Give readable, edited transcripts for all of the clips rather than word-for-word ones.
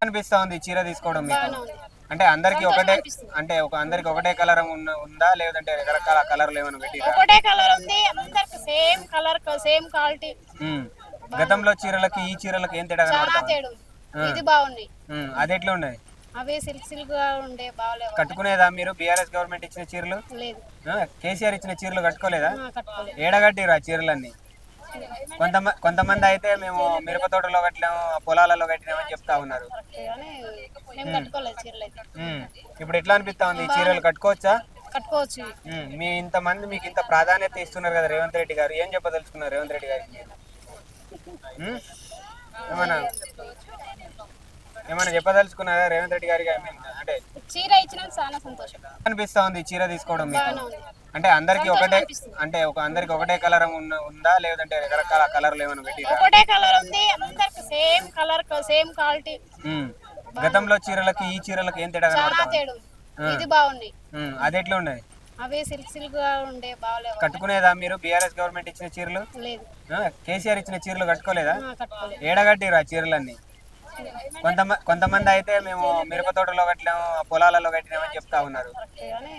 అనిపిస్తా ఉంది చీర తీసుకోవడం మీకు? బాగానే ఉంది. అంటే అందరికి సంతోషం ఒకటే, అనిపిస్తుంది. అంటే అందరికి ఒకటే కలర్ ఉందా, లేదంటే రకరకాల కలర్లు ఏమైనా పెట్టిరా? ఒకటే కలర్ ఉంది, అందరికి సేమ్ కలర్, సేమ్ క్వాలిటీ. గతంలో చీరలకి ఈ చీరలకి ఏం తేడా చాలా కనబడతా ఉంది? తేడా ఉంది. ఇది బాగున్నాయి. అది ఎట్లా ఉన్నది? అవి సిల్క్ సిల్క్ గా ఉండే బాగలేవు. కట్టుకునేదా మీరు బీఆర్ఎస్ గవర్నమెంట్ ఇచ్చిన చీరలు? లేదు. కేసీఆర్ ఇచ్చిన చీరలు కట్టుకోలేదా? కట్టుకోలేదు. ఏడగట్టిరు ఆ చీరలన్నీ. కొంతమంది అయితే మేము మిరప తోటలో కట్టినాము, పొలాలలో కట్టినామని చెప్తా ఉన్నారు. కానీ మేము కట్టుకోలేదు చీరలు అయితే. ఇప్పుడు ఎట్లా అనిపిస్తా ఉంది? ఈ చీరలు కట్టుకోవచ్చా? కట్టుకోవచ్చు. మీకు ఇంత ప్రాధాన్యత ఇస్తున్నారు కదా రేవంత్ రెడ్డి గారు, ఏం చెప్పదలుచుకున్నారు రేవంత్ రెడ్డి గారికి? ఏమన్నా ఏమన్నా చెప్పదలుచుకున్నారా రేవంత్ రెడ్డి గారికి? అంటే చీర ఇచ్చినందుకు చాలా సంతోషం అనిపిస్తా ఉంది చీర తీసుకోవడం మీకు? బాగానే ఉంది. అంటే అందరికి సంతోషం ఒకటే, అనిపిస్తుంది. అంటే అందరికి ఒకటే కలర్ ఉందా, లేదంటే రకరకాల కలర్లు ఏమైనా పెట్టిరా? ఒకటే కలర్ ఉంది, అందరికి సేమ్ కలర్, సేమ్ క్వాలిటీ. గతంలో చీరలకి ఈ చీరలకి ఏం తేడా చాలా కనబడతా ఉంది? తేడా ఉంది. ఇది బాగున్నాయి. అది ఎట్లా ఉన్నది? అవి సిల్క్ సిల్క్ గా ఉండే బాగలేవు. కట్టుకునేదా మీరు బీఆర్ఎస్ గవర్నమెంట్ ఇచ్చిన చీరలు? లేదు. కేసీఆర్ ఇచ్చిన చీరలు కట్టుకోలేదా? కట్టుకోలేదు. ఏడగట్టిరు ఆ చీరలన్నీ. కొంతమంది అయితే మేము మిరప తోటలో కట్టినాము, పొలాలలో కట్టినామని చెప్తా ఉన్నారు. కానీ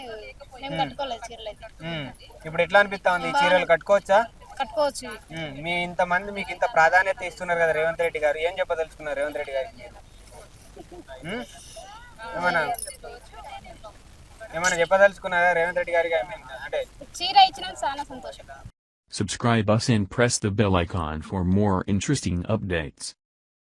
మేము కట్టుకోలేదు చీరలు అయితే. ఇప్పుడు ఎట్లా అనిపిస్తా ఉంది? ఈ చీరలు కట్టుకోవచ్చా? కట్టుకోవచ్చు. మీకు ఇంత ప్రాధాన్యత ఇస్తున్నారు కదా రేవంత్ రెడ్డి గారు, ఏం చెప్పదలుచుకున్నారు రేవంత్ రెడ్డి గారికి? ఏమన్నా ఏమన్నా చెప్పదలుచుకున్నారా రేవంత్ రెడ్డి గారికి? అంటే చీర ఇచ్చినందుకు చాలా సంతోషం. Subscribe us and press the bell icon for more interesting updates.